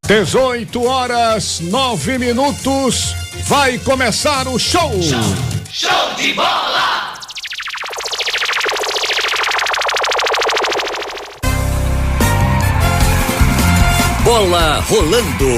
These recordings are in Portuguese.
18h09. Vai começar o show. Show de bola! Bola rolando.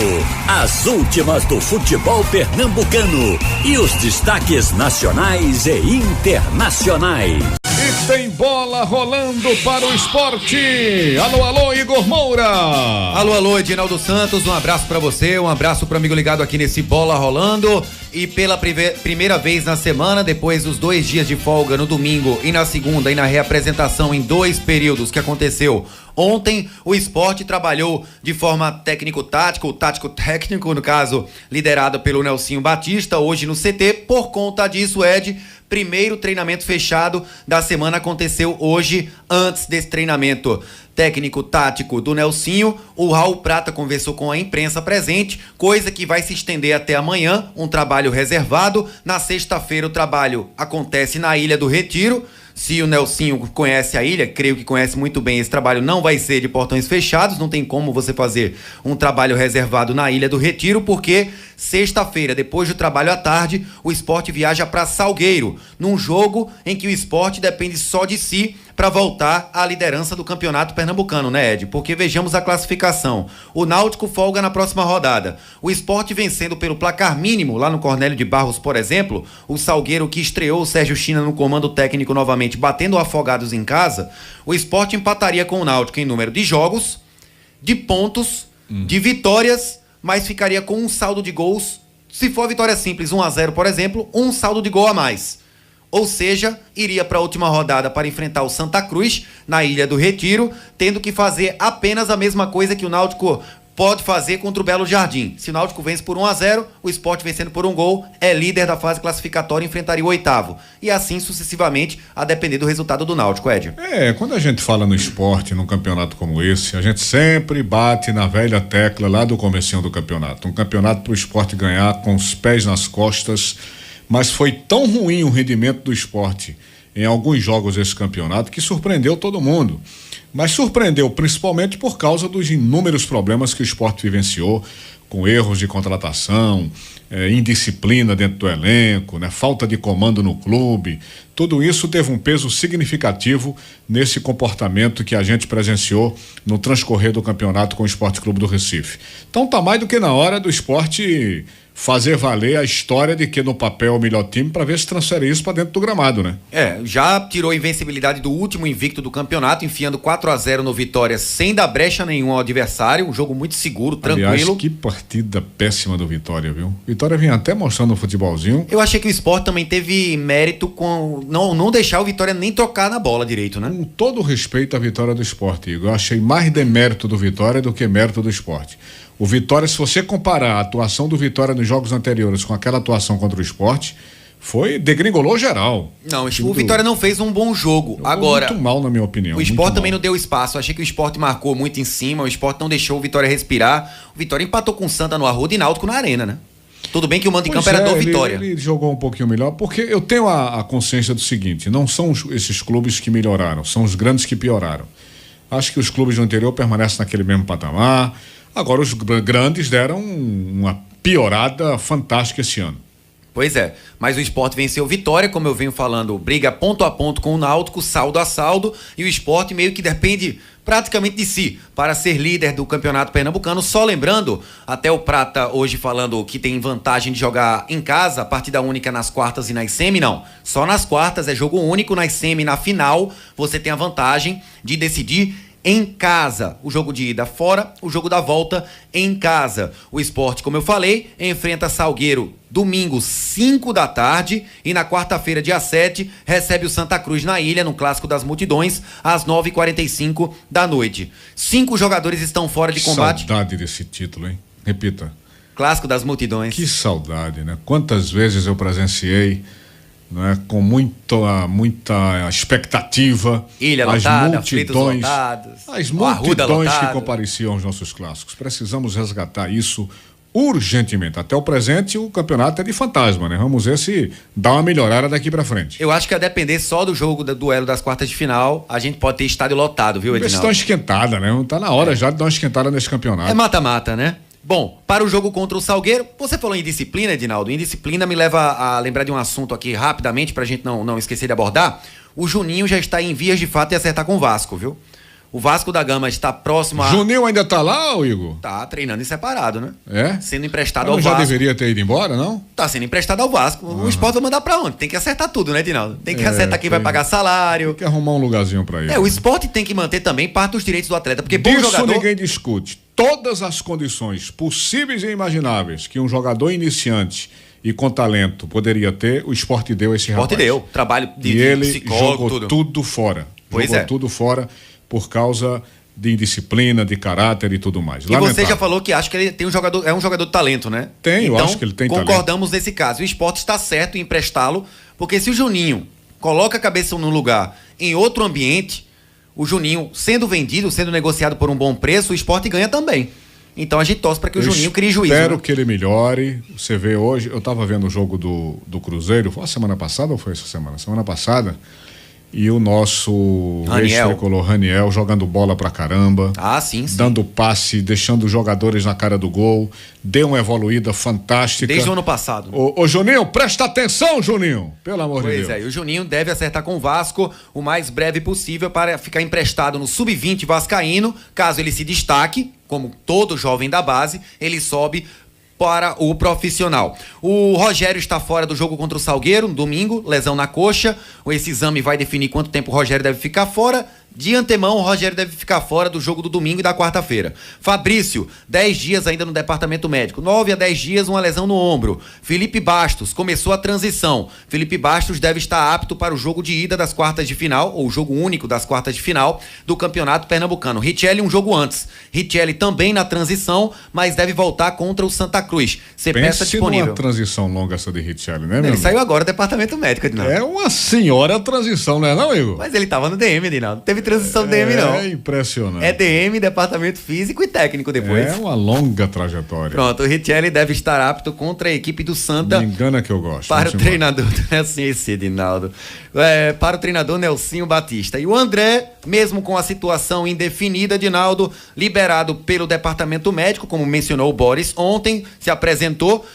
As últimas do futebol pernambucano e os destaques nacionais e internacionais. E tem bola rolando para o esporte. Alô, alô, Igor Moura. Alô, Edinaldo Santos, um abraço pra você, um abraço pro amigo ligado aqui nesse Bola Rolando. E pela primeira vez na semana, depois dos 2 dias de folga no domingo e na segunda e na reapresentação em 2 períodos que aconteceu ontem, o esporte trabalhou de forma técnico-tático, tático-técnico, no caso, liderado pelo Nelsinho Batista, hoje no CT. Por conta disso, Ed, primeiro treinamento fechado da semana aconteceu hoje, antes desse treinamento técnico-tático do Nelsinho. O Raul Prata conversou com a imprensa presente, coisa que vai se estender até amanhã, um trabalho reservado. Na sexta-feira o trabalho acontece na Ilha do Retiro. Se o Nelsinho conhece a ilha, creio que conhece muito bem, esse trabalho não vai ser de portões fechados, não tem como você fazer um trabalho reservado na Ilha do Retiro, porque sexta-feira, depois do trabalho à tarde, o esporte viaja para Salgueiro, num jogo em que o esporte depende só de si para voltar à liderança do campeonato pernambucano, né, Ed? Porque vejamos a classificação. O Náutico folga na próxima rodada. O esporte vencendo pelo placar mínimo, lá no Cornélio de Barros, por exemplo, o Salgueiro, que estreou o Sérgio China no comando técnico novamente, batendo Afogados em casa, o esporte empataria com o Náutico em número de jogos, de pontos, de vitórias, mas ficaria com um saldo de gols. Se for vitória simples, 1-0, por exemplo, um saldo de gol a mais. Ou seja, iria para a última rodada para enfrentar o Santa Cruz na Ilha do Retiro, tendo que fazer apenas a mesma coisa que o Náutico pode fazer contra o Belo Jardim. Se o Náutico vence por 1-0, o esporte vencendo por 1 gol, é líder da fase classificatória e enfrentaria o 8º. E assim sucessivamente, a depender do resultado do Náutico, Ed. Quando a gente fala no esporte, num campeonato como esse, a gente sempre bate na velha tecla lá do comecinho do campeonato. Um campeonato para o esporte ganhar com os pés nas costas, mas foi tão ruim o rendimento do esporte em alguns jogos desse campeonato que surpreendeu todo mundo. Mas surpreendeu principalmente por causa dos inúmeros problemas que o esporte vivenciou, com erros de contratação, indisciplina dentro do elenco, né, falta de comando no clube. Tudo isso teve um peso significativo nesse comportamento que a gente presenciou no transcorrer do campeonato com o Esporte Clube do Recife. Então tá mais do que na hora do esporte fazer valer a história de que no papel é o melhor time, para ver se transfere isso para dentro do gramado, né? Já tirou a invencibilidade do último invicto do campeonato, enfiando 4-0 no Vitória sem dar brecha nenhuma ao adversário, um jogo muito seguro, tranquilo. Aliás, que partida péssima do Vitória, viu? Vitória vinha até mostrando um futebolzinho. Eu achei que o Sport também teve mérito com não deixar o Vitória nem tocar na bola direito, né? Com todo respeito à vitória do Sport, Igor, eu achei mais demérito do Vitória do que mérito do Sport. O Vitória, se você comparar a atuação do Vitória nos jogos anteriores com aquela atuação contra o Sport, degringolou geral. Não, o Vitória não fez um bom jogo. Agora, muito mal, na minha opinião. O Sport também não deu espaço. Achei que o Sport marcou muito em cima, o Sport não deixou o Vitória respirar. O Vitória empatou com o Santa no Arruda e Náutico na Arena, né? Tudo bem que o mando de campo era do Vitória. Ele jogou um pouquinho melhor, porque eu tenho a consciência do seguinte: não são esses clubes que melhoraram, são os grandes que pioraram. Acho que os clubes do interior permanecem naquele mesmo patamar. Agora os grandes deram uma piorada fantástica esse ano. Pois é, mas o Sport venceu o Vitória, como eu venho falando, briga ponto a ponto com o Náutico, saldo a saldo, e o Sport meio que depende praticamente de si para ser líder do campeonato pernambucano. Só lembrando, até o Prata hoje falando que tem vantagem de jogar em casa, partida única nas quartas e nas semi, não. Só nas quartas é jogo único, nas semi, na final, você tem a vantagem de decidir em casa. O jogo de ida fora, o jogo da volta em casa. O Sport, como eu falei, enfrenta Salgueiro domingo, 5 da tarde, e na quarta-feira, dia 7, recebe o Santa Cruz na Ilha, no Clássico das Multidões, às 9h45 da noite. 5 jogadores estão fora de combate. Saudade desse título, hein? Repita. Clássico das Multidões. Que saudade, né? Quantas vezes eu presenciei, né, com muita expectativa, Ilha lotada, aflitos lotados, as multidões que compareciam aos nossos clássicos. Precisamos resgatar isso urgentemente. Até o presente o campeonato é de fantasma, né? Vamos ver se dá uma melhorada daqui pra frente. Eu acho que a depender só do jogo do duelo das quartas de final, a gente pode ter estádio lotado, viu, Edinaldo? Eles estão esquentada, né? Tá na hora já de dar uma esquentada nesse campeonato. É mata-mata, né? Bom, para o jogo contra o Salgueiro, você falou em disciplina, Edinaldo. Indisciplina me leva a lembrar de um assunto aqui rapidamente, pra gente não esquecer de abordar. O Juninho já está em vias de fato de acertar com o Vasco, viu? O Vasco da Gama está próximo a... Juninho ainda tá lá, ô Igor? Tá treinando em separado, né? É? Sendo emprestado Mas ao já Vasco. deveria ter ido embora, não? Tá sendo emprestado ao Vasco. O Sport vai mandar pra onde? Tem que acertar tudo, né, Edinaldo? Tem que acertar quem vai pagar salário. Tem que arrumar um lugarzinho pra ele. O Sport tem que manter também parte dos direitos do atleta, porque bom Disso jogador... ninguém discute. Todas as condições possíveis e imagináveis que um jogador iniciante e com talento poderia ter, o Sport deu esse rapaz. O Sport deu. Trabalho E de ele psicólogo, jogou tudo fora. Pois jogou é. tudo fora por causa de indisciplina, de caráter e tudo mais. E você já falou que acha que ele tem um jogador, é um jogador de talento, né? Tem, eu então, acho que ele tem concordamos nesse caso. O Sport está certo em emprestá-lo, porque se o Juninho coloca a cabeça no lugar em outro ambiente, o Juninho sendo vendido, sendo negociado por um bom preço, o Sport ganha também. Então a gente torce para que o Juninho crie juízo. Espero que ele melhore. Você vê hoje, eu estava vendo o jogo do Cruzeiro, foi a semana passada ou foi essa semana? Semana passada. E o nosso ex-tricolor Raniel jogando bola pra caramba. Ah, sim. Dando passe, deixando os jogadores na cara do gol. Deu uma evoluída fantástica. Desde o ano passado. Ô Juninho, presta atenção, Juninho. Pelo amor de Deus. Pois é, e o Juninho deve acertar com o Vasco o mais breve possível para ficar emprestado no Sub-20 vascaíno. Caso ele se destaque, como todo jovem da base, ele sobe para o profissional. O Rogério está fora do jogo contra o Salgueiro, no domingo, lesão na coxa. Esse exame vai definir quanto tempo o Rogério deve ficar fora. De antemão, o Rogério deve ficar fora do jogo do domingo e da quarta-feira. Fabrício, 10 dias ainda no departamento médico. 9 a 10 dias, uma lesão no ombro. Felipe Bastos, começou a transição. Felipe Bastos deve estar apto para o jogo de ida das quartas de final, ou o jogo único das quartas de final do Campeonato Pernambucano. Richelli um jogo antes. Richelli também na transição, mas deve voltar contra o Santa Cruz. Ser peça disponível. Uma transição longa essa de Richelli, né, meu Ele saiu agora do departamento médico, Edinaldo. É uma senhora transição, não é não, Igor? Mas ele tava no DM, Edinaldo. Teve transição DM, não. É impressionante. É DM, departamento físico e técnico depois. É uma longa trajetória. Pronto, o Richelli deve estar apto contra a equipe do Santa. Me engana que eu gosto. Para o treinador Nelson Edinaldo. Para o treinador Nelsinho Batista. E o André, mesmo com a situação indefinida, Edinaldo, liberado pelo departamento médico, como mencionou o Boris ontem, se apresentou.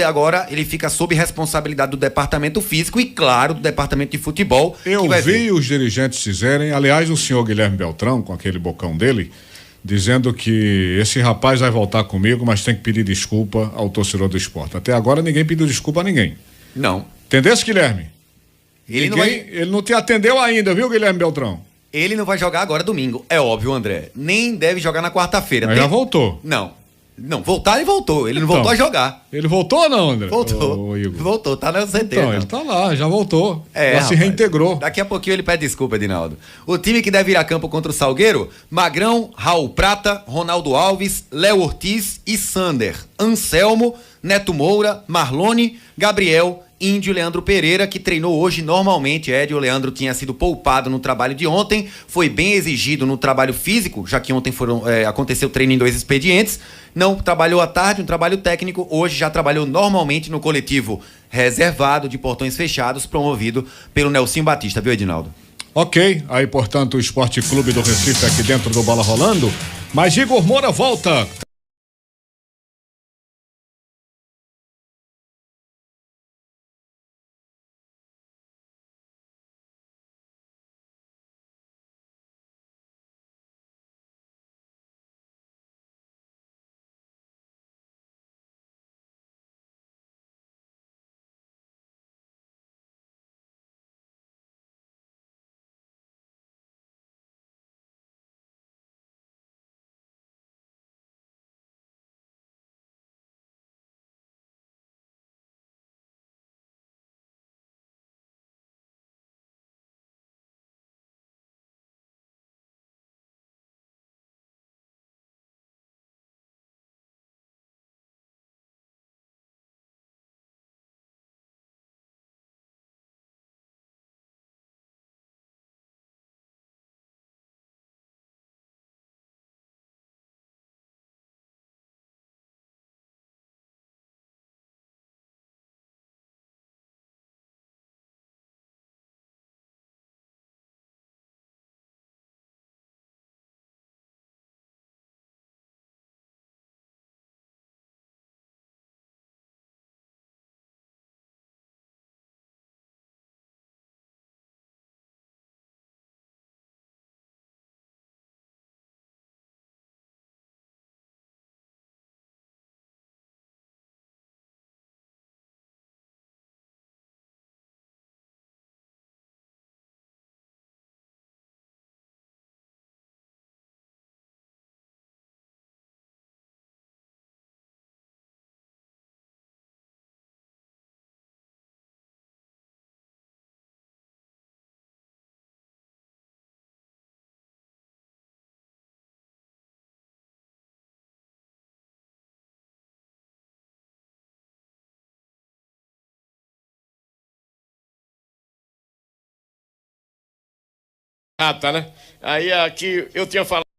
Agora ele fica sob responsabilidade do departamento físico e, claro, do departamento de futebol. Eu vi os dirigentes dizerem, aliás, o senhor Guilherme Beltrão, com aquele bocão dele, dizendo que esse rapaz vai voltar comigo, mas tem que pedir desculpa ao torcedor do Sport. Até agora ninguém pediu desculpa a ninguém. Não. Entendesse, Guilherme? Ele não te atendeu ainda, viu, Guilherme Beltrão? Ele não vai jogar agora domingo. É óbvio, André. Nem deve jogar na quarta-feira. Mas já voltou. Não, voltar ele voltou. Ele não voltou a jogar. Ele voltou ou não, André? Voltou. Voltou, tá na CT. Então, ele tá lá, já voltou. Já se rapaz, reintegrou. Daqui a pouquinho ele pede desculpa, Edinaldo. O time que deve ir a campo contra o Salgueiro: Magrão, Raul Prata, Ronaldo Alves, Léo Ortiz e Sander. Anselmo, Neto Moura, Marlone, Gabriel, Índio, Leandro Pereira, que treinou hoje normalmente. O Leandro tinha sido poupado no trabalho de ontem, foi bem exigido no trabalho físico, já que ontem aconteceu treino em 2 expedientes. Não trabalhou à tarde, um trabalho técnico. Hoje já trabalhou normalmente no coletivo reservado de portões fechados, promovido pelo Nelsinho Batista, viu, Edinaldo? Ok, aí portanto o Esporte Clube do Recife aqui dentro do Bola Rolando, mas Igor Moura volta. Rata, né? Aí aqui eu tinha falado